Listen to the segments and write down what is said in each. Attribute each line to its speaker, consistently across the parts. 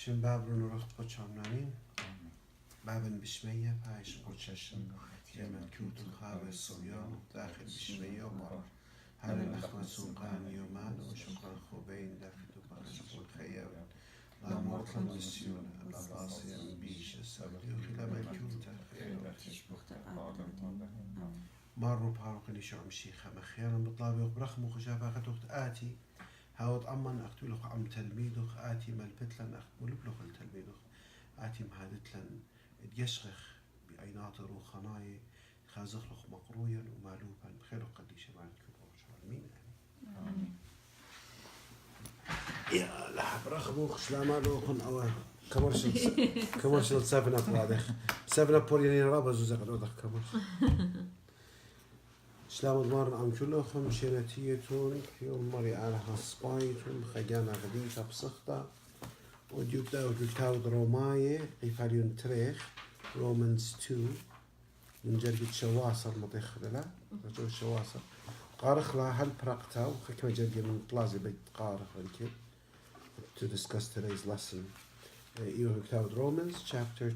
Speaker 1: شن باب رو نرخ قدشام نانين بابن بشمية بايش قدششن جمال كوتن خاوي الصبيان داخل بشمية وبار هل الأخوة سوقان يومان وشكرا خوبين داخل بارش والخيار لا مرطل مسيون الأباصي بيش السبت يخلا ملكوتا مروا بهارقني شو مشيخة مخيرا بطلابي وبرخم وخشافة خطوخت آتي هاوت أمان أختولخ عم تلميدخ آتي ملبتلن أخت ملبلخ التلميدخ آتي مهادتلن اتيشخخ بأينات روخناي خازخلخ مقرويا ومالوبا بخير قديش مالك مين يعني يا لحب رخموخ شلاما لوخن أو كمرشل 7 أب واضح 7 أب يعني رابز وزاق واضح كمرشل شلام المار عم كلهم شناتيتون يوم مري على هاسبايتون خجانا غديشة بسخطة وديوكتاو روماية قيفاليون تريخ رومانز 2 من جرقة شواصر مطيخ لا رجل شواصر قارخ لا هل براقتاو خكما جرقة من طلازي بيت قارخ الكل to discuss today's lesson يوكتاو رومانز chapter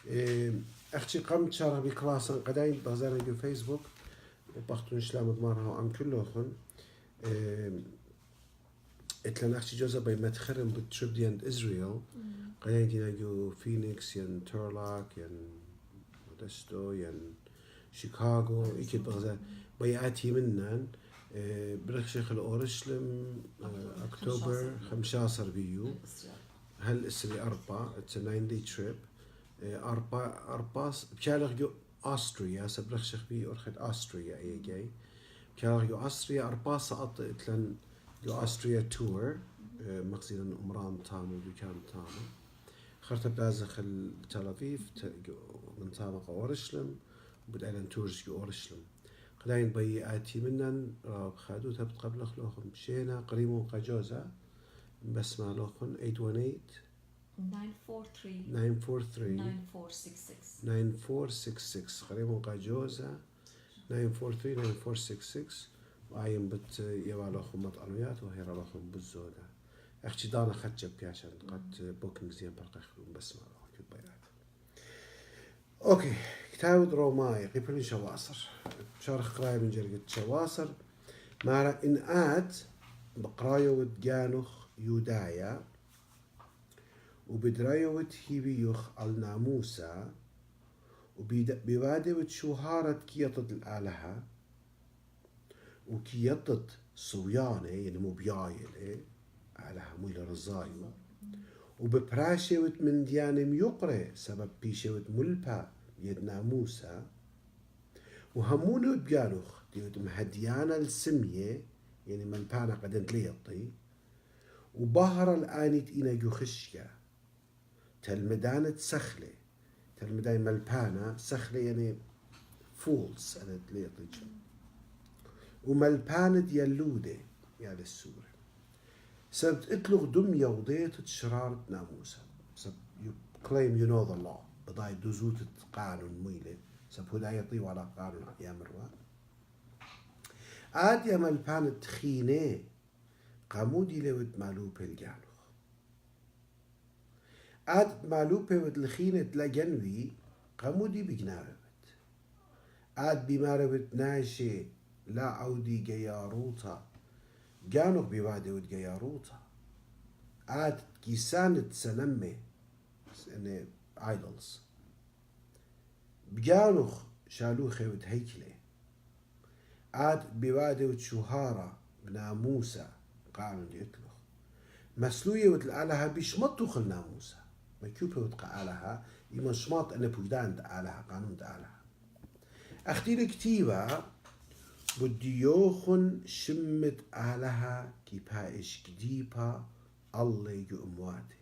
Speaker 1: 2 أختي قمت شارع بكلاسا قداين بغزانا جو فيسبوك وبختون شلام دمارها عم كلهم اتلان أختي جوزا بي متخرم بالتريب دي عند إسرائيل قاين دينا جو فينيكس ين تورلاك ين مودستو ين شيكاغو إيكي بغزا بي آتي منن برخشيخ الأورشلم أكتوبر 15 بيو هل إسري أربا it's a 9-day trip أربا بشالغ جو أستريا سبرخشخ بي أرخد أستريا أي جاي بشالغ جو أستريا أربا سقط إتلن جو أستريا تور مقصدا أمران تامو دوكان تامو خرطة بلازخ تل أبيب من تامو أورشلم وبدأنا تورج جو أورشلم قداين بي آتي منن راب خادو تبت قبل خلوخم مشينا قريمو قجوزة بس ما لوخن 818-943-9466 قريبا قاجوزة 943-9466 وعين بت يبالو خمط أنويات وهي رالوخم بالزودة أختي دانا خدجب عشان قد بوكينج زين برقخلون بس ما لوخم كل بيات أوكي كتاب روماي قبل شواصر شارخ قراية من جرقة شواصر مارا إن آت بقرايو ودجانوخ يودايا وبدرايوت هيبيوخ الناموسا وبيوادوت شوهارة كيطت الآلهة وكيطت صويانة يعني مو بيايلة آلهة ميل رزايو وببراشوت من ديانم يقرأ سبب بيشوت ملبا يد ناموسا وهمونوت بيانوخ ديوت مهديانا السمية يعني ملبانا قدنت ليطي وبهر الآنيت إنا جو خشيا تلمدانة سخلة تلمدان ملبانة سخلة يعني فولس أنا تليطيج وملبانة يلودة يعني السورة سبت اتلغ دمية وضيت شرارة ناموسا سب you claim you know the law بضاي دوزوت قانون ميلة سب هدا يطيو على قانون يا مروان عاد يا ملبانة تخينة قامودي لود مالوب الجانوخ عاد مالوبة ودلخينة لجنوي قامودي بجناربت عاد بماربت ناشي لا عودي جياروتا جانوخ بوادي ود جياروتا عاد كيسانة سنمي يعني ايدلز بجانوخ شالوخي ود هيكلي عاد بوادي ود شوهارة بناموسا قانون يتلخ مسلوية وتلقالها بيشمطوا خل ناموسا ما كيوبه وتقالها يما شماط أنا بوجدان تقالها قانون تقالها أختي الكتيبة بديوخن شمت آلها كيبايش كديبا الله يجو أمواته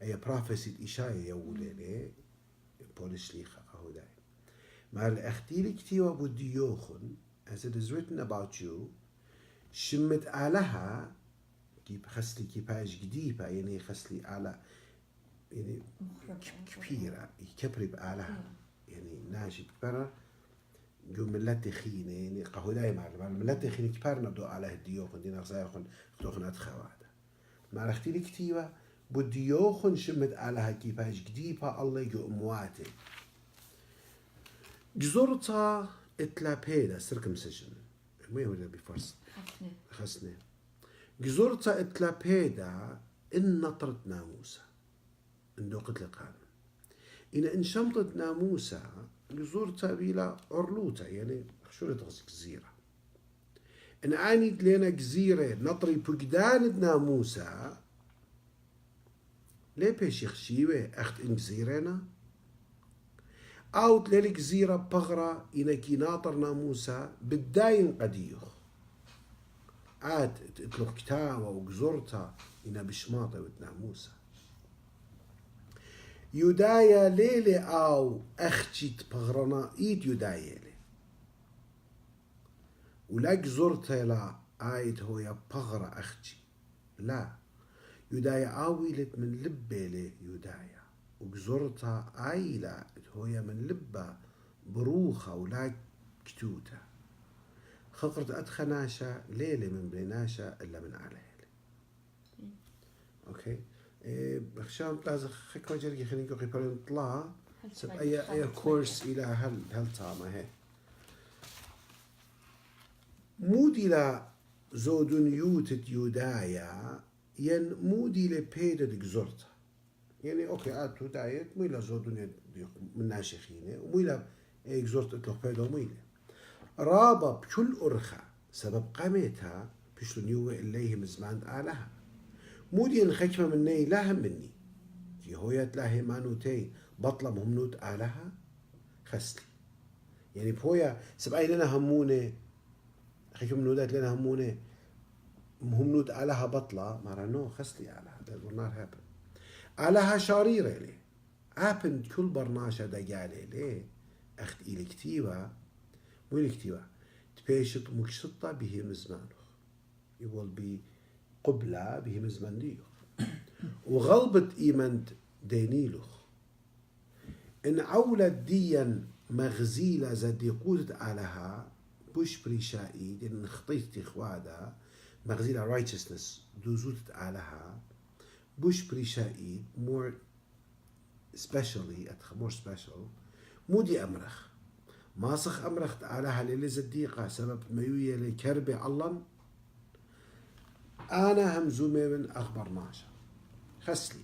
Speaker 1: أي بروفيسي إشاية يولي بوليش ليخا هوداي مع الأختي الكتيبة بديوخن as it is written about you شمت آلها كيب خسلي كيبايش كديبا يعني خسلي آلة يعني كبيرة يكبر بآلها يعني ناجي كبيرة جو ملتي خينة يعني قهوداي معلم ملتي خينة كبيرة نبدو على هديوخن دينا غزايخن خدوخن أدخوادا مع اختي الكتيبة بديوخن شمت على كيفاش قديبها الله يجو أمواته جزرتا اتلابيدا circumcision ما هو اللي بفرس خسنة جزرتا اتلابيدا إن نطرت ناموسا إن دوقت القانون إن شمطت ناموسا جزرتا بلا عرلوتا يعني شو اللي تغزي جزيرة إن عانيت لنا جزيرة نطري بقدان ناموسا ليه بيش يخشيوه أخت إن جزيرنا أو تلالي جزيرة بغرة إنكي ناطر ناموسا بالداين قديوخ عاد تطلق كتاوة وجزرتا إنا بشماطة وتناموسا يدايا ليلي أو أختشت بغرنا إيد يدايا لي ولا جزرتا لا آيت هو يا بغرة أختشي لا يدايا آويلت من لبالي يدايا وجزرتا آيلة هويا من لبا بروخة ولا كتوتا خقرت أدخناشا ليلة من بيناشا إلا من عليها أوكي بخشام لازم خكمة جري خلينا نقول قبل نطلع سب أي كورس إلى هل طعمة هي مودي لا زودن يوتت يودايا ين مودي لبيدة جزرتا يعني أوكي عادتو دايت ميلا زودن من ناشخينه وميلا جزرت إطلق بيدة وميلا رابا بكل أرخى سبب قامتها بشلون يوه إليه مزمان آلها مودي الخكمة مني لا هم مني في هويات لا همانوتي بطلة مهمنوت آلها خسلي يعني بهويا سبعي لنا همونة خكمة منودات لنا همونة مهمنوت آلها بطلة مارانو خسلي آلها that will not happen آلها شريرة لي happened كل برناشة دقالي لي أخت إلي كتيبة مو إلي كتيبة تبيشت مكشطة به مزمانه يقول بي قبلة به مزمان ديو وغلبت إيمانت دينيلوخ إن أولد ديا مغزيلة زدي قودت علىها بوش بريشائي إن خطيت إخوادا مغزيلة righteousness دوزوت علىها بوش بريشائي more specially more special مودي أمرخ ماسخ أمرخت علىها للي زديقة سبب ميوية لكربة الله أنا همزومي من أخبار ناشا خسلي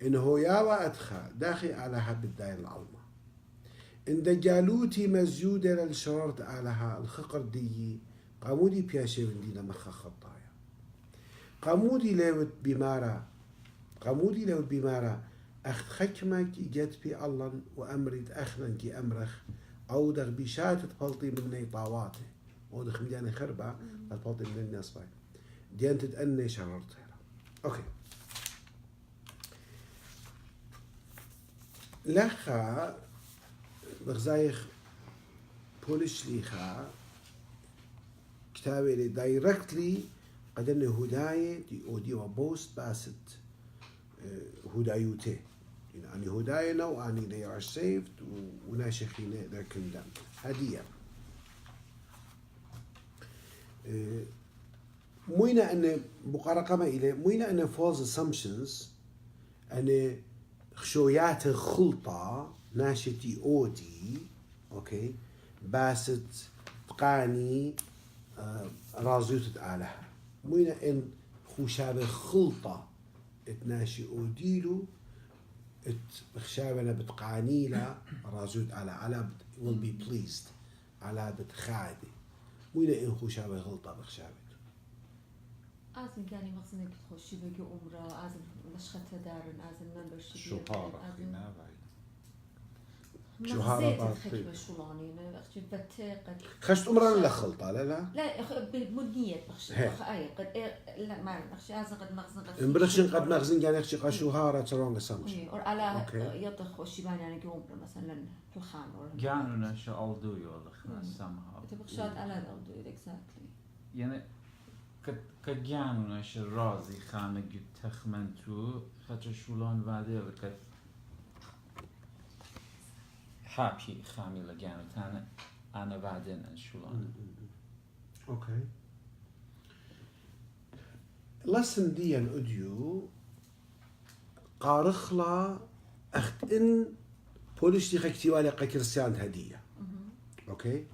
Speaker 1: إنه ياوا أدخى داخل على حب الداين العلمة إن دجالوتي مزيودة للشرارة علىها الخقر دي قامودي بياشي من دينا مخا خطايا قامودي لوت بمارا أخت خكمك جت بي الله وأمرت أخنا كي أمرخ أو دغ بشاتة بلطي مني طاواته أو دغ مليانة خربة بلطي من الناس باي ديانت تأني شررتها أوكي لخا بغزايخ بولش ليخا كتابي لي دايركتلي قدرني هداية دي أودي وبوست باست هدايوتي يعني هداينا وأني they are saved وناشخين they're condemned هدية موينا أن مقارقة إلى موينا أن false assumptions أن خشويات خلطة ناشتي أودي أوكي باست تقاني رازوت علىها موينا أن خشابة خلطة اتناشي أوديلو خشابنا بتقانيلا رازوت على will be pleased على بتخادي موينا أن خشابة خلطة بخشابة
Speaker 2: أزم كاني مقصنك تخشي بيجي أمرا أزم نشخة دارن أزم membership
Speaker 3: شو هذا فينا بعد
Speaker 1: شو هذا
Speaker 2: الخكمة شلوني أنا أختي بتاقة
Speaker 1: خشت أمرا لا خلطة لا
Speaker 2: بمدنية بخشي أي قد لا ما أختي أزم قد مغزن قد
Speaker 1: إمبرشين قد مغزن يعني أختي قشو هارا ترونغ سامش
Speaker 2: أو على يطخ وشيبان يعني أمرا مثلا في الخان ولا
Speaker 3: جانو نشأ ألدو يولخنا somehow
Speaker 2: تبخشات على ذا exactly
Speaker 3: يعني كجانو نشأ رازي خانة جت تخمنتو خاطر شولان بعده وكت حابي خامي لجانو تانا أنا بعدين شولان
Speaker 1: أوكي lesson دي أوديو قارخلا أخت إن بوليش دي كتيوالي كريستيان هدية أوكي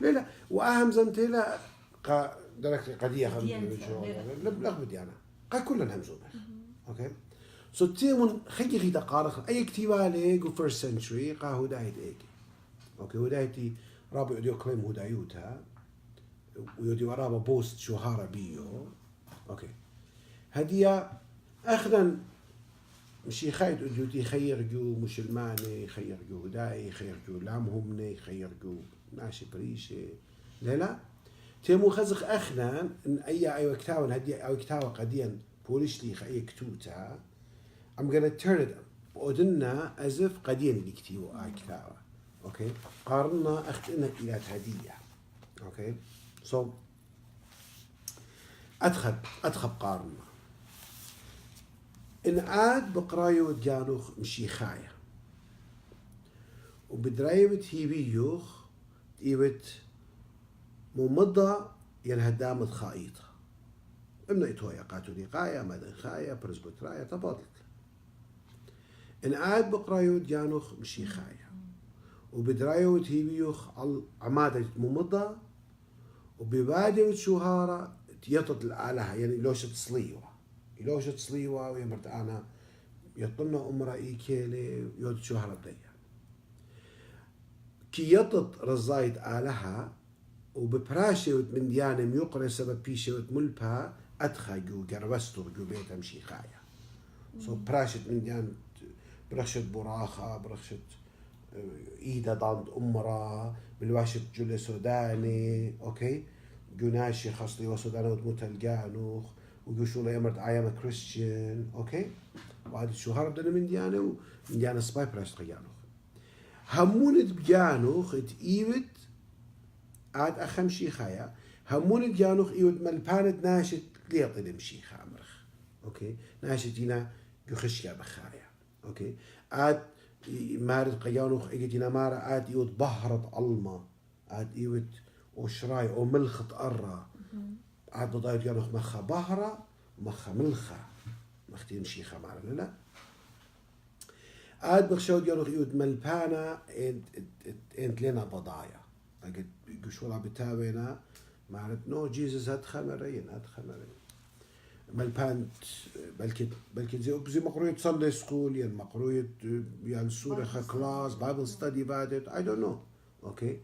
Speaker 1: لا وأهم زمتي لا درك قضية لا بدي أنا كلنا همزومة أوكي سو تيمون خيجي خيدا قارخ أي كتيوالي جو first century قا هدايت إيجي أوكي هدايتي رابع يديو كليم هدايوتها ويدي ورابا بوست شهارة بيو أوكي هدية أخذا مشي خايد أديوتي خير جو مسلماني خير جو هداي خير جو لامهمني خير جو ماشي بريشي لا تيمو خزق أخنا إن أي كتاون هدية أو كتاوة قديا بوليش لي أي كتوتها I'm gonna turn it وقدنا أزف قديا اللي كتيو كتاوة أوكي قارنا أخذنا إلى هدية أوكي so أدخل قارنا إن عاد بقرايو جانوخ مشي خايا وبدرايبت هي بيوخ تيبت ممضى ينهدامت خائطة إمنا إتويا قاتولي قايا مدن خايا برزبترايا تبادلت إن عاد بقرايو جانوخ مشي خايا وبدرايو هي بيوخ عمادة ممضى وببادي شهارة يطط الآلهة يعني لوشة صليوة ويمرت أنا يطلنا أمرا إيكيلي يود شهرة بديا كي يطط رزايد آلهة وببراشي من ديانم يقرأ سبب بيشي ملبها أدخى جو جروستر جو بيت أمشي خايا سو براشت من ديان برشت براخة برشت إيدا ضاند أمرا بالواشت جولي سوداني أوكي جوناشي خاصلي وسوداني ومتلقانوخ ويقولوا له يمرت I am a Christian أوكي وهذا شو هربنا من ديانه ومن ديانه سباي براش تغيانوخ همونت بجانوخ إيوت عاد أخم شي خايا همونت جانوخ إيوت ملبانت ناشت ليطل مشي خامرخ أوكي ناشت هنا يخشيا بخايا أوكي عاد مارد قيانوخ إيجينا مارا عاد إيوت بهرت علما عاد إيوت وشراي أو ملخت أرى عاد بضايق جانوخ مخا بهرة ومخا ملخة مختين شيخة معنا لا عاد بخشود جانوخ يود ملبانا انت لنا بضايا قد قشولا بتاوينا معنات نو جيزس هاد خمرين ملبان بلكي زي مقروية ساندي سكول يعني مقروية يعني سورة كلاس بايبل ستادي بعد I don't know اوكي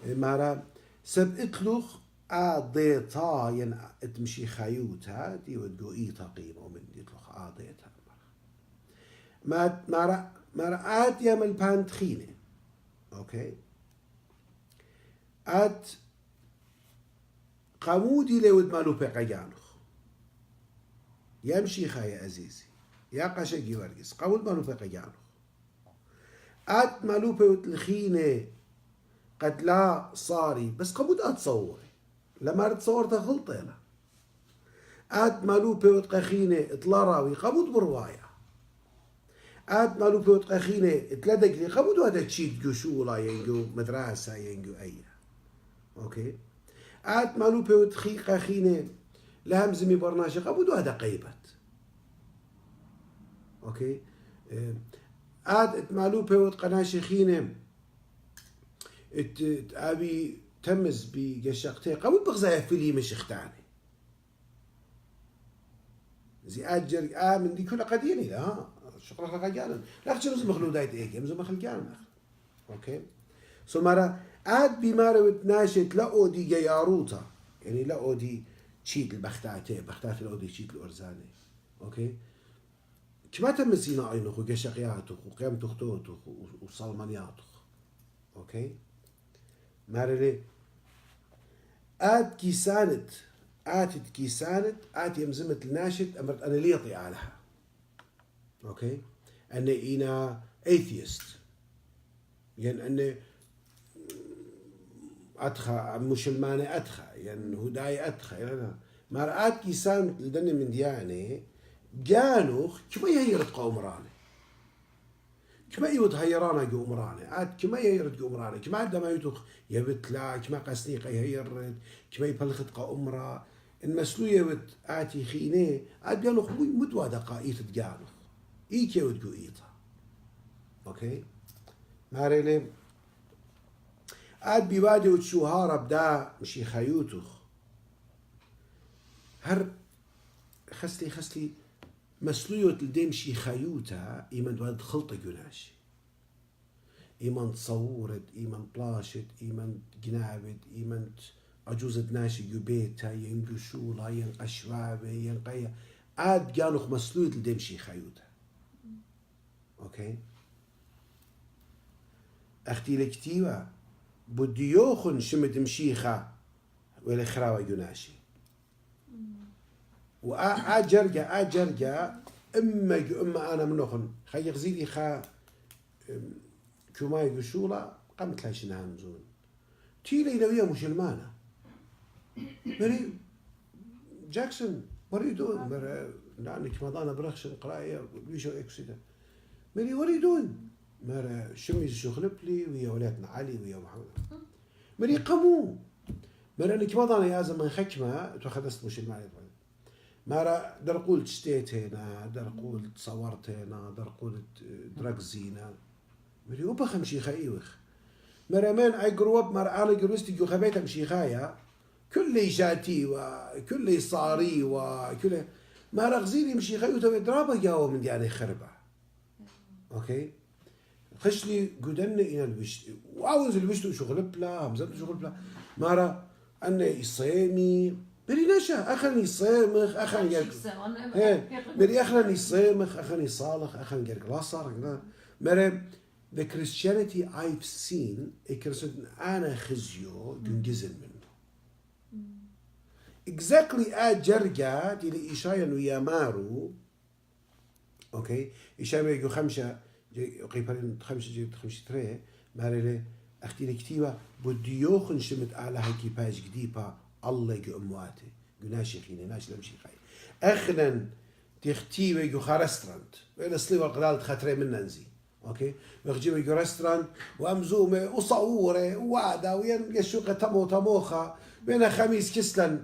Speaker 1: مارا سب اتلوخ آديتا ين اتمشي خيوتها دي ودقو إيتا قيمة ومن يطلق آديتا ما رأت يا من بانتخينة أوكي آد قامودي لود مالو بقيانوخ يمشي خايا عزيزي يا قشقي ورقس قامود مالو بقيانوخ آد مالو بوتلخينة قد لا صاري بس قامود أتصوري لما تصورتها غلطة أنا آد مالو بيوت قخينة اتلاراوي قبود برواية آد مالو بيوت قخينة اتلدقلي قبود هذا تشيد جشولا ينجو مدرسة ينجو أي أوكي آد مالو بيوت قخينة لهمزمي برناشي قبود هذا قيبت أوكي آد مالو بيوت قناشي خينة أبي تمز بقشقتي قبل بغزايا فيلي مش اختاني زي أجر من دي كلها قديني لا شكرا خلقانا لا خشي نزل مخلودايت إيجي مزل مخلقانا أوكي سو مرة عاد بمارة وتناشت لقو دي جياروتا يعني لقو دي تشيت البختاتي بختاتي لقو دي تشيت الأرزاني أوكي كما تمزينا عينوخ وقشقياتوخ وقيمتوختوتوخ وصالمانياتوخ أوكي مارلي آت كيسانت آت يمزمت الناشد أمرت أنا ليطي عليها أوكي أنا atheist يعني أنا أدخى مسلمانة أدخى يعني هداي أدخى يعني مرآت كيسانت لدني من ديانة جانوخ كما يهيرت قوم راني كما يود هيرانا جو مراني عاد كما يهيرت جو مراني كما عندما يتوخ يبتلا كما قسنيقة يهيرت كما يبلخت قا المسلوية بت آتي خيني عاد جانوخ مدوى دقائق جانوخ إيكي ودقو إيطا أوكي ماريلي عاد بيوادي وتشو هارب دا مشي خيوتوخ هر خسلي مسلويوت لديم شي خيوتا إيمان دواد خلطة جناشي إيمان تصورت إيمان بلاشت إيمان جنابت إيمان عجوزة ناشي يبيتا ينقشولا ينقشوابة ينقيا عاد جانوخ مسلويوت لديم شي خيوتا أوكي أختي لكتيوا بديوخن شمت مشيخة ولا خراوة جناشي وأجرجع إما أنا منوخن خي غزيلي خا كماي قشولة قمت لا شنها مزون تيلي نوية مسلمانة مري جاكسون what are you doing مرة لأنك مضانا برخشن قراية بيشو إكسيدا مري what are you doing مرة شمي شغلب لي ويا ولادنا علي ويا محمد مري قمو مرة أنك مضانا يا زمان خكمة تأخذت مسلمانة مرة درقول تشتيت هنا درقول تصورت هنا درقول درقزينا مري وبخم شيخا إيوخ مرة من I grew up مرة أنا جروستي جو خبيتها مشيخايا كل جاتي وكل صاري وكل مرة غزيلي مشيخايا وتوي درابة جاوا من يعني خربة أوكي خشلي قدرنا إلى البشت وعاوز البشت وشغل بلا همزة شغل بلا مرة أنا يصيمي مري نشا أخني صيمخ أخني مري أخني صيمخ أخني صالح أخني قلاصر مري the Christianity I've seen أنا خزيو جنجزن منه exactly أجرجع إلى إشايا ويامارو أوكي إشايا يجو خمسة قيبرين خمسة ترى ماري أختي لكتيبة بديوخن شمت على هكي باج جديبة الله يجو أمواته جناشي خيني ناش لمشي خاي أخنا تختيبة يجو خارستراند وإلى صليب القلال تخطري من ننزي أوكي ويخجيبه يجو رستراند وأمزومة وصورة ووعدة وين قشوقة تموخة بين خميس كسلن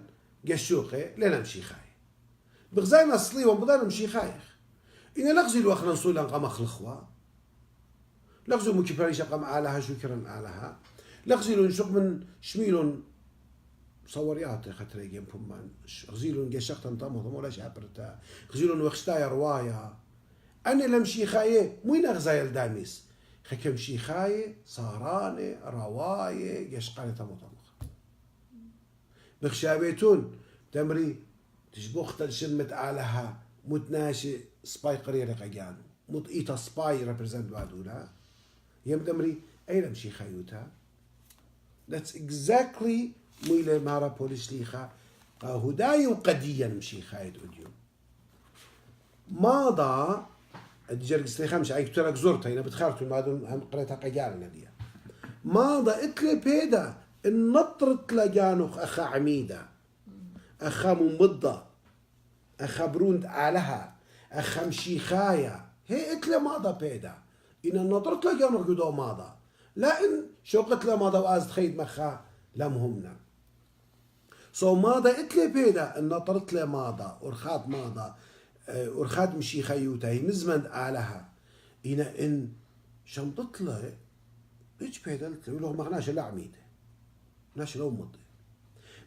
Speaker 1: قشوقة لنا مشي خاي بغزاينا صليب ومضانا مشي خايخ إن لغزي الوخنا نصولا قام أخلخوا لغزو مكبريش قام علىها شكرا علىها لغزي نشق من شميلون صوريات خطري جيم فمان غزيلون جشقتن طمهم ولا شابرتا غزيلون وخشتايا رواية أنا لمشي خاية وين أغزايل داميس خكم شي خاية صارانة رواية جشقانة طمخ بخشابيتون تمري تشبوخ تلشمت علىها متناشي سباي قريرة قجانو مطئيتا سباي ريبريزنت بعدولا يم تمري أي لمشي خايوتا that's exactly ميلة مارا بوليس ليخا هداي وقديا مشي خايد أوديو ماضى الجرق سليخا مش عايك تراك زرتها هنا بتخارتوا المادون هم قريتها قجارنا دي ماضى اتلي بيدا النطرت لجانوخ أخا عميدة أخا ممضة أخا بروند علىها أخا مشيخايا هي اتلي ماضى بيدا إن النطرت لجانوخ قدو ماضى لا إن شوقت لماضى وآزد خيد مخا لمهمنا سو ماضى اتلي بيدا النطرت لي ماضى ورخات ماضى ورخات مشي خيوتا هي مزمند علىها إن شنطت له إيش بيدا قلت له مغناش لا عميدة مغناش لو مضي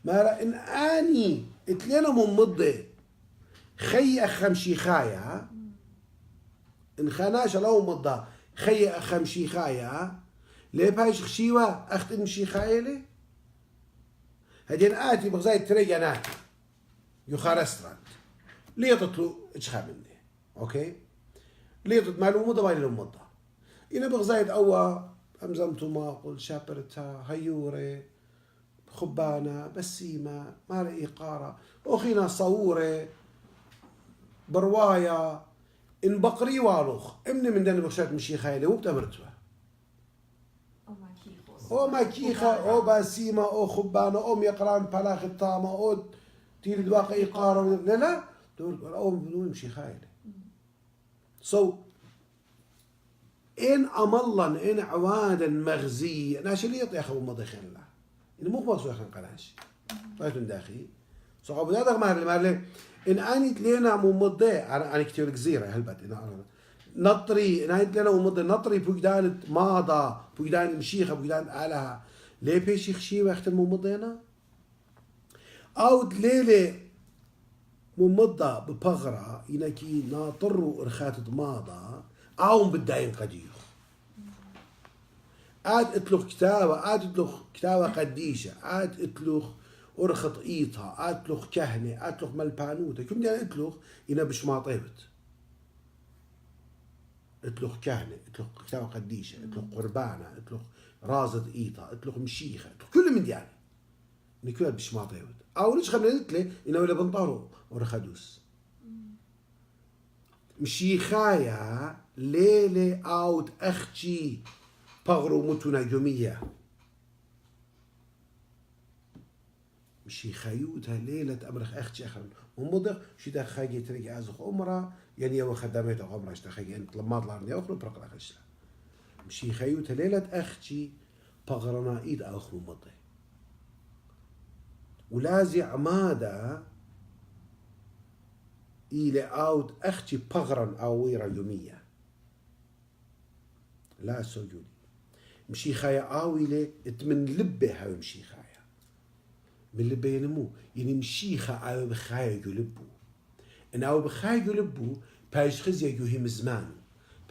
Speaker 1: ما إن أني اتلينا ممضي خي أخم شيخايا إن خناش لو مضى خي أخم شيخايا ليه بايش خشيوة أختم شيخايا لي هدين آتي بغزاي تريجا ناتي يخارستراند ليه تطلو إتشخا مني أوكي ليه تطمالو مضى بايلي مضى إنا بغزاي أوا أمزمتو ما قل شابرتا هيوري خبانة بسيمة مال إيقارة أخينا صورة برواية إن بقري والوخ إمني من دني بخشات مشي خايلي وبتمرتوا أو ماكيخة أو بسيمة أو خبانة أو يقران بلاغ الطامة أو تيري دواقع إيقارة لا دور أو بدون مشي خايلي إن أملا إن عوادا مغزي ناشليط يا أخو مضي خير الله إنه مو قبض سوى قناش طيب داخلي صعب هذا ما هل إن أني تلينا ممضي أنا كتير جزيرة هالبت نطري نايت لنا ومضي نطري بوجدان ماضى بوجدان مشيخة بوجدان آلها ليه بيشيخ شي وقت مضينا أو ليلة ممضى ببغرة إنكي ناطر رخات ماضى أو بداين قديخ عاد اتلوخ كتابة عاد اتلوخ كتابة قديشة عاد اتلوخ أرخط إيطها عاد اتلوخ كهنة عاد اتلوخ ملبانوتة كم دي اتلوخ إنا بش ما طيبت اتلوخ كهنة اتلوخ كتابة قديشة اتلوخ قربانة اتلوخ رازد إيطها اتلوخ مشيخة اتلوخ كل من دياني إن كل بش ما طيبت أو ليش خلنا نتلي إنا ولا بنطارو ورخدوس مشيخايا ليلة أوت أختي بغرو متنا يومية مشي خيوتها ليلة أمرخ أختي أخر ومضغ شي دا خاجي تريك أزخ أمرا يعني يوم خدمته عمرها شتا خاجي أنت لما طلع عندي أخر برق الأخشلا مشي خيوتها ليلة أختي بغرنا إيد أخر مضي ولازي عمادة إلى أوت أختي بغرا أويرا يومية لا سجودي مشي خايا آويلة اتمن لبه هاي مشي خايا من لبه ينمو يعني مشي خايا بخايا يلبو إن أو بخايا يلبو بايش خزي يجو هم زمانو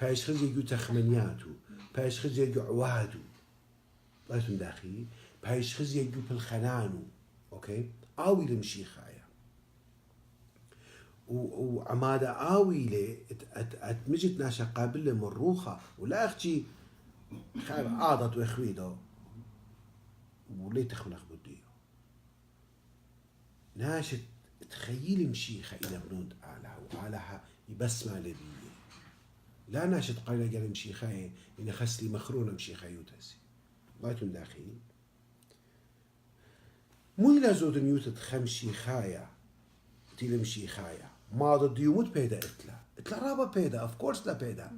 Speaker 1: بايش خزي يجو تخمنياتو بايش خزي يجو عوادو بايتون داخلي بايش خزي يجو بالخنانو أوكي آويلة مشي خايا وعمادة آويلة اتمجت ناشا قابلة مروخة ولا أختي خايف عاضت وإخويده ولي تخلق بديه ناشت تخيلي مشيخة إلى بنود آلها وآلها يبسمة لبيه لا ناشت قايلة قال مشيخة إن خسلي مخرونة مشيخة يوتسي بايتون داخلين مو إلى زود نيوتت خمشي خايا تيلي مشيخايا ما ضد يومت بيدا اتلا رابا بيدا اوف كورس لا بيدا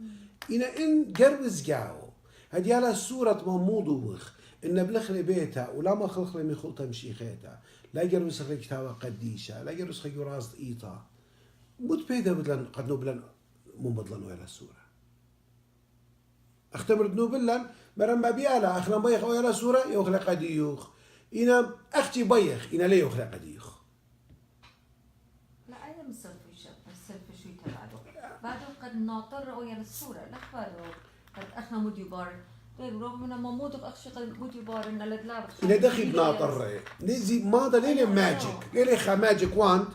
Speaker 1: إن قربز جاو هدي على سورة مموضوخ إن بلخلي بيتا ولا ما خلق لي من خلطة مشيخيتا لا جربس خلي كتابة قديشة لا جربس خلي راس إيطا موت بيدا بدلن قد نوبلن مو بدلن ولا سورة اختمر نوبلن مرم بيالا أخنا بيخ ولا سورة يخلق قديوخ إنا أختي بيخ إنا ليه يخلق قديوخ
Speaker 2: لا أنا السلفي شوي بعده قد ناطر ويا الصورة لا بعده قد أخنا مودي بار رغم من ما مودك أخشى قد مودي بار إن الأدلاب
Speaker 1: إذا دخل ناطر نزي ماذا ليلة ماجيك ليلة خا ماجيك واند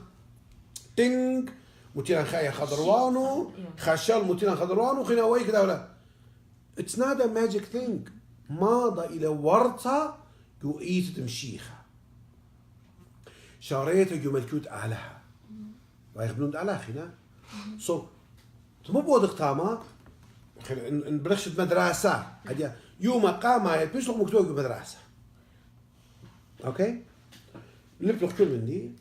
Speaker 1: تينج متينا خايا خضروانو خشال متينا خضروانو خنا ويك ده ولا it's not a magic thing ماذا إلى ورطة جو إيت تمشيخة شاريته جو ملكوت أعلاها ويخبرون على خنا صو مو بودق تاما إن برخشت مدرسة هدي يوم قامة بيش لك مكتوب مدرسة أوكي لبلغ كل من دي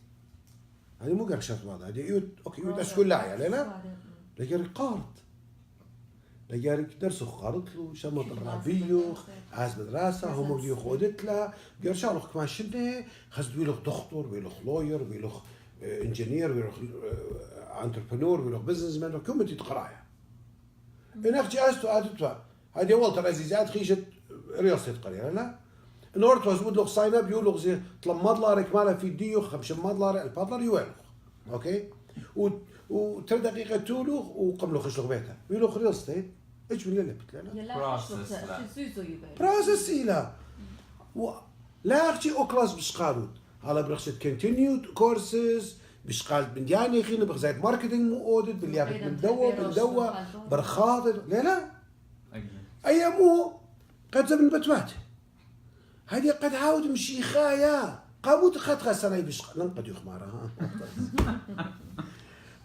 Speaker 1: هذه مو قرشات بعض هذه يود أوكي يود أشكال لا لا لجاري قارد لجاري درس قارد له شمط الرافيو عاز مدرسة هم اللي يخودت له قرشا له كمان شنة خزدوا له دكتور ويلخ لوير ويلخ انجينير ويلخ انتربرنور ويلخ بزنس مان كم تتقرايا إن أختي أستو أدتوا هذه والتر عزيزات خيشت رياضة قرية لا نورت وزود لغ ساين اب يولغ زي $3 كماله في ديو $5 البادلر يولغ أوكي و3 دقيقة تولغ وقم له خشلغ بيتها يولغ ريال ستيت إيش من اللي بتلاقي بروسس إلى لا أختي أوكلاس بشقالود على برخشة كونتينيود كورسز بشقال بندياني خينا بغزاية ماركتينج مو أودت بالليابت بندوة برخاطر لا أيامو قد زمن بتوات هذه قد عاود مشيخايا قابوت قد خسري بشقال لن قد يخمارها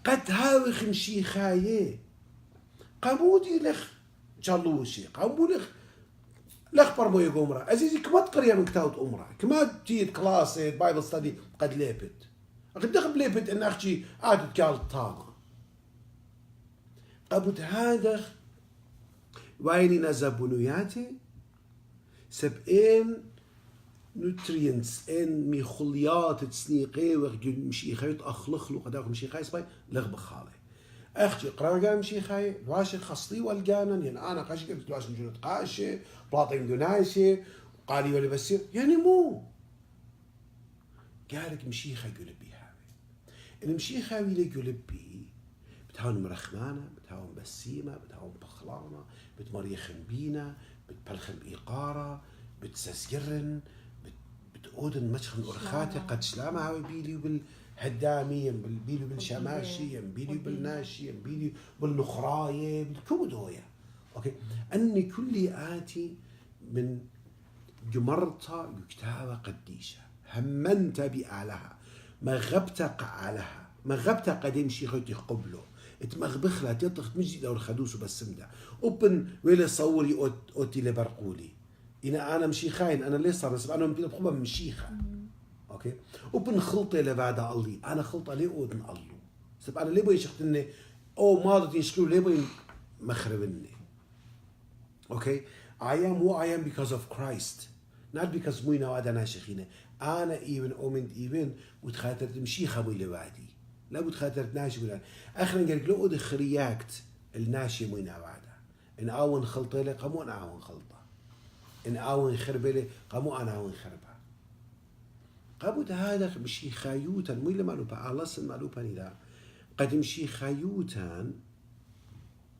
Speaker 1: قد هاوخ مشيخايا قابوتي لخ جلوشي قابو لخ برمو يقومرا عزيزي كما تقريا من كتاوت أمرا كما تيد كلاسي بايبل ستادي قد ليبت قد دخل ليبت إن أختي عادت كالت طامة قابوت هذا ويني نزبونياتي سبئين نوترينتس إن ميخوليات تسنيقي وغجل مشيخيت أخلخ له قداك مشيخي سباي لغ بخالي أختي قرأ مشي خاي واش خصلي والجانا يعني أنا قاش قلت واش نجون قاشة باطن جناشة قالي ولا بسير يعني مو قالك مشي خاي قلبي هاوي المشي خاوي لي قلبي بتهاون مرخمانة بتهاون بسيمة بتهاون بخلانة بتمريخن بينا بتبلخن بإيقارة بتسسجرن بتقودن مشخن أرخاتي قد شلامة هاوي بيلي بالهدامية بيلي بالشماشية بيلي بالناشية بيلي بالنخراية بالكودوية أوكي أني كل آتي من جمرتا يكتاب قديشة همنت بآلها ما غبت قعلها ما غبت قديم شيخوتي قبله اتمغبخ لا تطخ مجد او الخدوس وبسمده اوبن ويلي صوري اوتي لبرقولي انا مشي خاين انا ليش صار بس انا بخبا مشيخه اوكي اوبن خلطه لبعد الله انا خلطه لي اودن الله سب انا ليه بغي شختني او ماضي يشكلوا ليه بغي مخربني اوكي I am who I am because of Christ not because موينا وعدنا شيخينا انا ايفن اومنت ايفن وتخاطرت مشيخه موي لبعدي لا بتخاطرت ناشي ولا اخرا قال لو ادي خرياكت الناشي موينا بعدا ان اون خلطه لي قمو انا اون خلطه ان اون خربه لي قمو انا اون خربه قبض هذا مشي خايوتا مو لما لو الله سن مالو بانيدا قد مشي خايوتا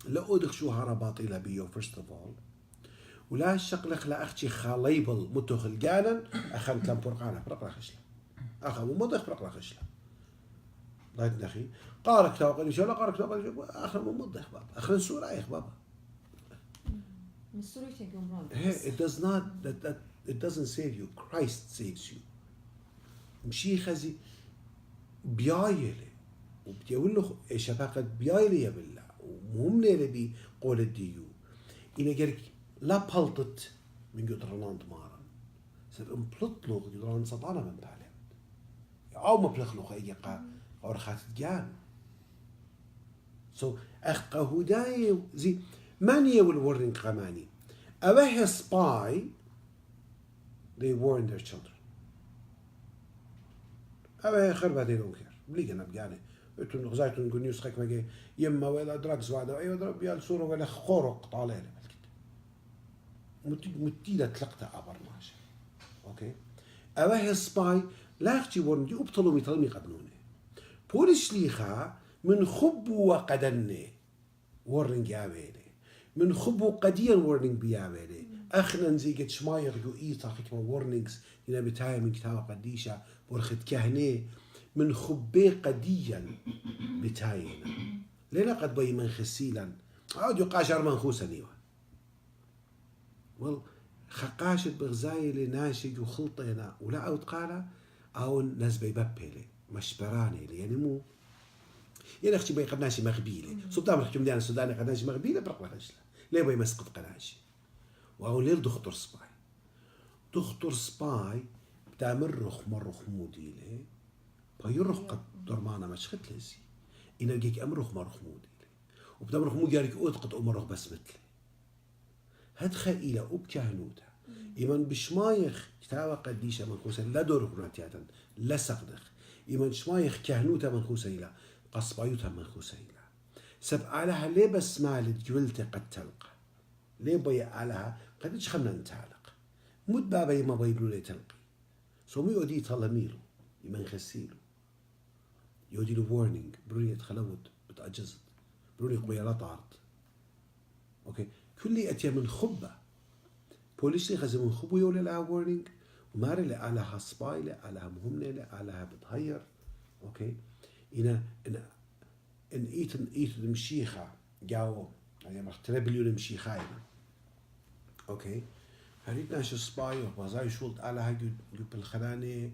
Speaker 1: لا ادخ شو هرا باطله بيو فيرست اوف اول ولا شقلق لا اختي خاليبل متخل جانا اخن كم فرقانه فرق خشله اخا مضخ فرق خشله ضايت دخي قال كتاب قال شو لا قال كتاب اخر مضخ بابا اخر سوره يا بابا
Speaker 2: من سورة الجمران
Speaker 1: it does not that it doesn't save you Christ saves you مشي خزي بيايله وبتقول له شفاقة بيايله يا بالله ومهم لي بي قول الديو إن جرك لا بلطت من قدران تمارن سب امبلط له قدران سطانة من بعلم أو ما بلخ له خيجي أو رخات جان so أخ هداي زي ماني والورنين قماني أبيه spy they warn their children أبيه خربة دي لون خير بليجنا بجاني أنتم غزايتون نقول نيوس خيك مجي يما ولا دراكس واحد أيوة درب يا الصورة ولا خورق طالع متيلة تلقتها عبر ماشي أوكي أبيه spy لا أختي ورن دي أبطلوا ميطلمي قدنوني بوليش ليخا من خبو وقدني ورنج يعملي من خبو قديا ورنج بيعملي أخنا نزيجت شماير جو إيطا حكمة ورنينجز هنا بتاعي من كتابة قديشة ورخت كهنة من خبي قديا بتاعينا لنا قد بي من خسيلا عاد يقاشر منخوسا نيوان وال خقاشت بغزاي لناشج وخلطينا ولا أو تقالا أو نزبي بابيلي مشبراني لي يعني مو يعني أختي بي قناشي مغبيلي سلطان الحكم ديانا السوداني قناشي مغبيلي برق لغشلا ليه بي مسقط قناشي وهو ليل دخطر سباي دخطر سباي بتاع مرخ مودي لي بيرخ قد درمانا مشخت لزي إنا جيك أمرخ مرخ مودي لي وبتاع مرخ مودي يارك أوت قد أمرخ بس مثلي هدخل إلى أبكهنوتا إيمان بشمايخ كتابة قديشة منخوسة لا دور قناتياتا لا سقدخ إيمان شمايخ كهنوتا منخوسة إلى قصبايوتا منخوسة إلى سب علىها ليه بس مالت جولتي قد تلقى ليه بي علىها قديش خمنا نتعلق مد بابا يما بيبلو لي تلقي سومي يودي طلميلو يمن خسيلو يودي له وارنينج بروني تخلود بتأجزت بروني قبيا لا طارت أوكي كل أتيا من خبة بوليس خزي من خبو يولي لها وارنينج وماري لي علىها سباي لي علىها مهمنة لي علىها بتغير أوكي إن إيت المشيخة جاو يعني مرتبة بليون مشيخاينا أوكي هريت ناش سباي وبازاي شولت علىها جو بالخنانة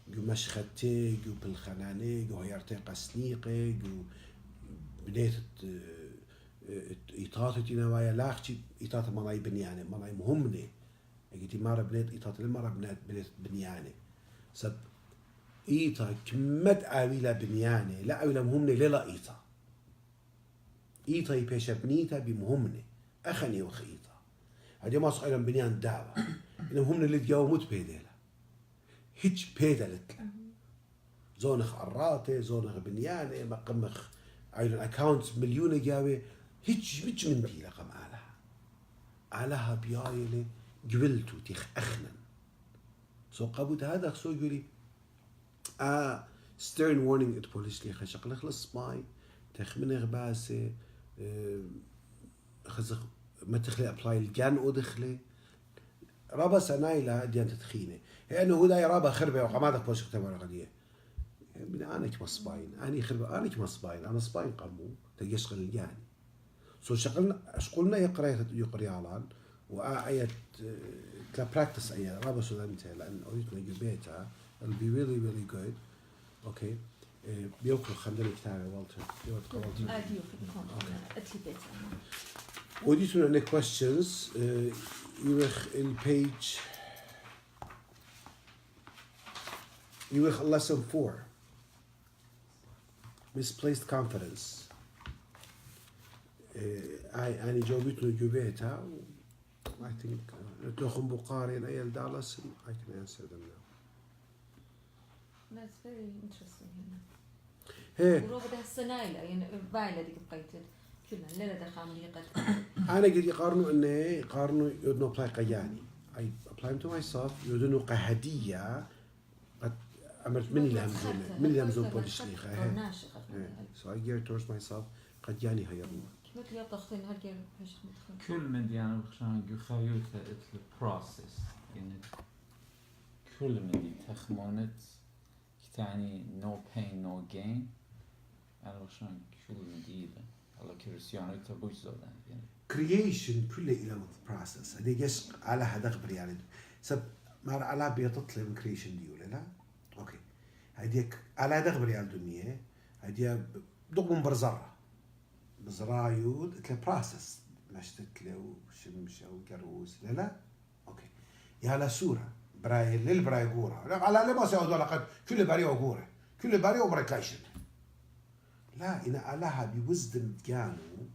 Speaker 1: جو مشختي جو بالخنانة جو هيرتي قسنيقة جو بداية إيطاتي نوايا لاختي إيطات مراي بنيانة مراي مهمنة أجيتي مرة بنيت إيطات المرة بنيت بنيانة سب إيطا كمت عاويلة بنيانة لا عاويلة مهمنة لا إيطا إيطا يبيش بنيتا بمهمنة أخني وخ إيطا هذا ما صقيلهم بنيان دعوة إنهم مهمنة اللي تجاومت بيدلا هيج بيدلت زونخ عراتي زونخ بنيانة مقمخ أيضا أكاونت مليون جاوي هيج من دي رقم آلها بيايلة قبلتو تيخ أخنا سو قابوت هذا خصو يقولي ستيرن وارنينج ات بوليس لي خشق لخلص باي تخمن غباسة خزق ما تخلي ابلاي الجان ودخلي رابا سنايلا ديان تدخينه لانه هو داي رابا خربه وقمادك بوش كتبه غديه انا كما سباين انا خربه انا كما سباين انا سباين قمو تيشغل الجاني سو شغلنا يقرا على وآية كلا براكتس أيه رابا سودانته لأن أريد نجيب بيتها it'll be really good okay بيوكل خلنا كتابة والتر
Speaker 2: أديو في أتلبيت
Speaker 1: وديتوا لنا questions يوخ البيج يوخ lesson 4 misplaced confidence أنا جاوبتنا جوبيتها I think تأخذ بقارين أيل دالاس I can answer them now.
Speaker 2: That's very interesting هنا.
Speaker 1: هي
Speaker 2: وروبة السنايلة يعني بايلة ديك بقيتل كلنا ليلة دخام قد.
Speaker 1: أنا قد يقارنوا إنه يقارنوا يدنو apply قياني. I apply to myself يدنو قهدية قد أمرت مني لهم زوم بوليس ليخا. So I gear towards myself قد يعني هيرنا.
Speaker 2: مثل يطخن هالجير فيش مدخل.
Speaker 3: كل مديانة بخشان يخيوت البروسيس يعني كل مدي تخمونت كتاني no pain no gain أنا بخشان كل مديدة الله كريستيانو يتبوش زودان يعني
Speaker 1: creation كله إلى process هذي جس على هذا خبر يعني سب مر على بيطلع من creation دي ولا لا أوكي هذيك على هذا خبر يعني الدنيا هذي دقم برزرة بزرايود كله process مشتت له شمش أو كروس لا أوكي يا لا سورة براي للبراي غورة لا على لما سيعودوا لقد كل بري وغورة كل بري وبركايشن لا إن علىها بوزدم كانوا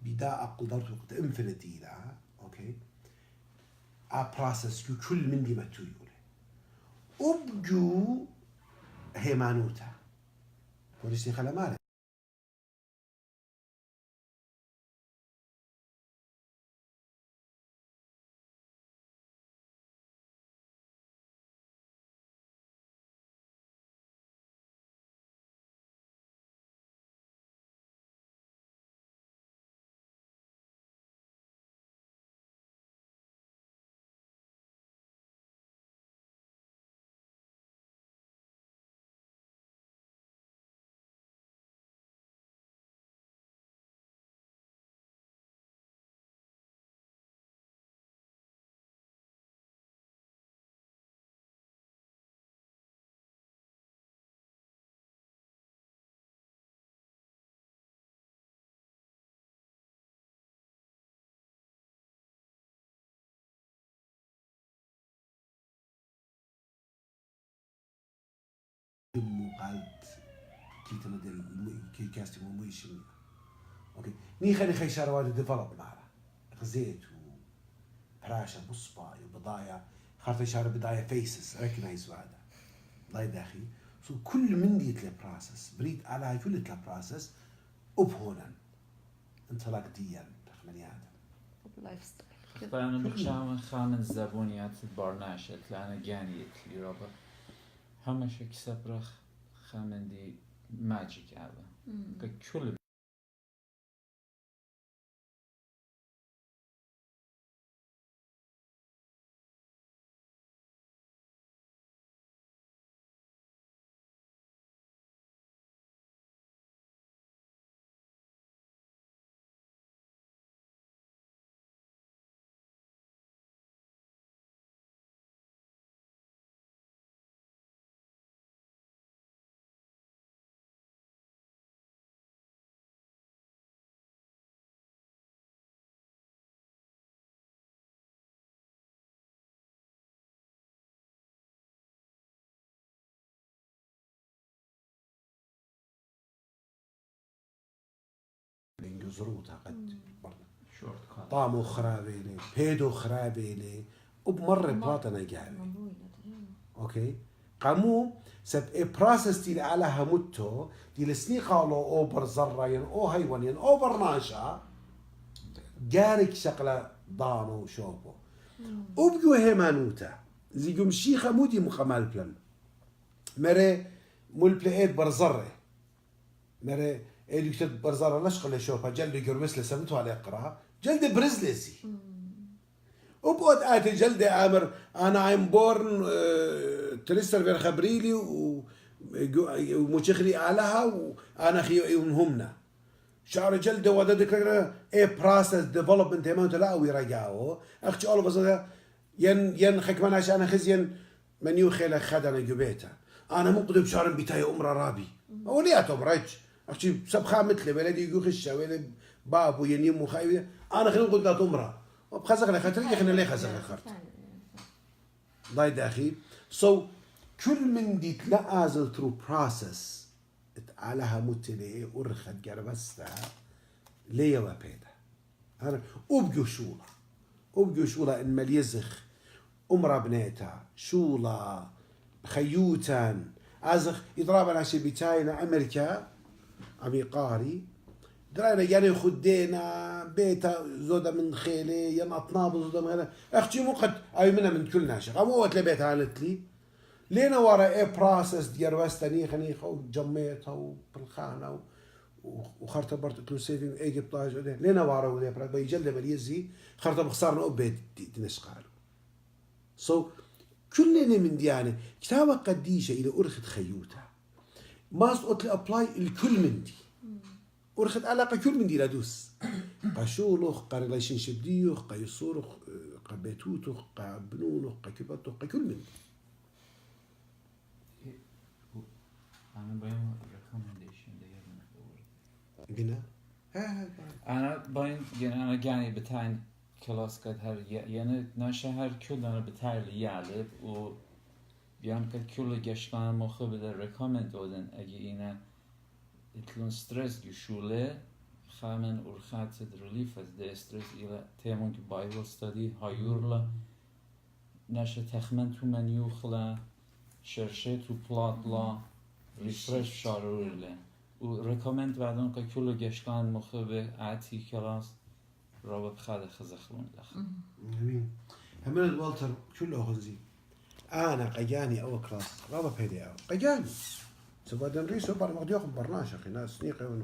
Speaker 1: بداء قدرته قد انفينيتي لا أوكي process كل من دي ما تيوله أبجو هيمانوتا وليش خلا ماله قالت كي تمدل كي كاستي مويشن اوكي ني خلي خي شرواد ديفلوب معها غزيت وبراشا بصبا وبضايا خاطر شارع بضايا فيسز ريكنايز هذا الله يداخي سو كل من ديت البروسس بريد على كل البروسس وبهونا انطلاق ديا تخمني هذا
Speaker 2: لايف ستايل
Speaker 3: فأنا بخشام خامن الزبونيات البرناشة لأنا جانيت لي رابا همش كسبرخ خامن دي ماجيك هذا كل
Speaker 1: زروطها قد
Speaker 3: شورت
Speaker 1: طامو خرابيني بيدو خرابيني وبمر بلاطنا جاوي اوكي قامو سب بروسس دي علىها متو دي لسني قالوا اوبر ذره ين او هيون ين اوبر ناشا جارك شغله ضانو شوبو وبيو هيمانوتا زي مشيخه مودي مقامال بلن مري مول بلايت برزره مري اديكت برزره لشقله شوبها جلد قربس لسمتو على قرا جلد برزلسي وبقعد آتي جلدي عامر أنا عم بورن تريستر بين خبريلي ومشخلي أعلاها وأنا خي همنا شعر جلده وده ذكر إيه process development ما أنت لا ويرجعه أختي أول بس ين خكمان عشان خزين من يوخيل خدنا جبيته أنا مقدم شعر بتاعي أمر رابي أوليات أمرج أختي سبخة مثلي بلدي يخش ولا بابو ينيم وخايف أنا خلينا نقول ذات أمره وبخزق لي خاطر خلينا ليه خزق لي خاطر ضاي داخل so كل من دي تلازل through process علىها متلي أرخد جربستها ليه وبيدا أنا أبجو شولا إن مليزخ أمرا بنيتا شولا خيوتان أزخ يضرب على شي بتاعنا أمريكا عمي قاري درانا يعني خدينا بيتا زودا من خيلي يا أطناب زودا من خيلي أختي مو قد أي منها من كل ناشق أمو وقت لبيتها قالت لي لينا ورا إيه بروسس ديال وستني خنيخة وجميتها وبالخانة وخرطة برت كل سيفين إيه جبتاج لينا ورا وده برا بيجلد مليزي خرطة بخسارنا أبيت تنشقاله so كلنا من ديانة كتابة قديشة إلى أرخد خيوتها ما سقط لي أبلاي الكل من دي ورخت علاقة كل من دي لدوس قشولخ قريليشن شبديوخ قيصورخ قبيتوتخ قبنونخ قكبتخ كل من
Speaker 3: أنا باين recommendation
Speaker 1: قلنا
Speaker 3: أنا باين يعني أنا يعني بتاعي كلاس قد هر يعني نشهر كل أنا بتاعي ليالب و يعني كل جشتان مخبر recommend دادن أجي إنا يتلون سترس يشوله خامن أرخات relief از ده سترس إلى تيمون بايبل ستادي هايورلا نشه تخمن تو منيوخلا شرشه تو بلاتلا ريفرش شارورله و ريكومند بعدون که کل گشتان مخبر عتی کلاس رابط خد خزخلون لخ.
Speaker 1: جميل. همين والتر كله خزي. أنا قجاني أو كلاس رابط هدي أو قجاني. سبادن ريسو بعد ما ياخذ برنامج أخي ناس سنيقة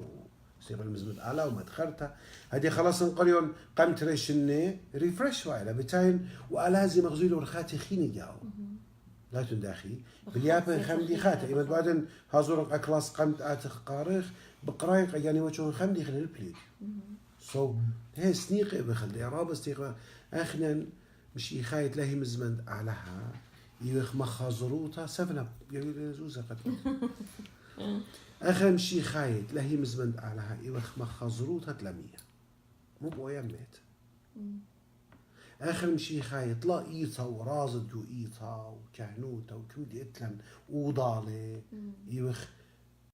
Speaker 1: وسنيقة المزمد على وما دخلتها هذه خلاص نقريون قمت ريشني ريفرش وايلا بتاين وألازم مغزول ورخاتي خيني جاو. لا تنداخي باليابان خمدي خاتي إذا بعدين هازورك أكلاس قمت آتخ قارخ بقرايق يعني وجهه خمدي خلال البليد صو هي سنيقة بخلي رابط سنيقة أخنا مش يخايت لهي مزمن علىها يخ مخازروتا سفنا يقول زوزة قد أخنا مش يخايت لهي مزمن علىها يخ مخازروتا تلمية مو بويمت آخر مشي خايط لا إيطا ورازد جو إيطا وكهنوتا وكودي إتلن وضالي يوخ